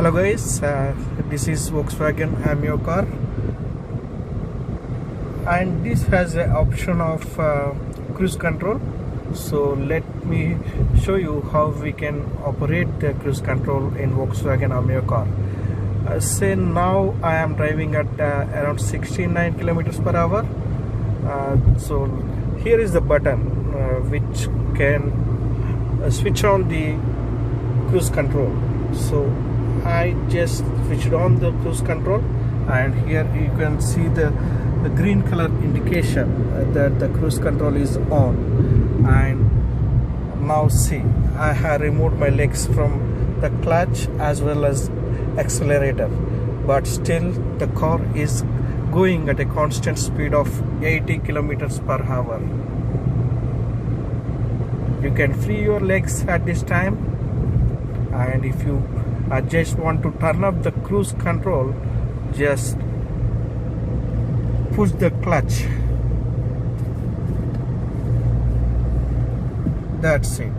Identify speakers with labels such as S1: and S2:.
S1: Hello guys, this is Volkswagen Amio car, and this has an option of cruise control. So let me show you how we can operate the cruise control in Volkswagen Amio car. Say now I am driving at around 69 kilometers per hour. So here is the button which can switch on the cruise control. So I just switched on the cruise control, and here you can see the green color indication that the cruise control is on. And now see, I have removed my legs from the clutch as well as accelerator, but still the car is going at a constant speed of 80 kilometers per hour. You can free your legs at this time, and if you just want to turn up the cruise control, just push the clutch. That's it.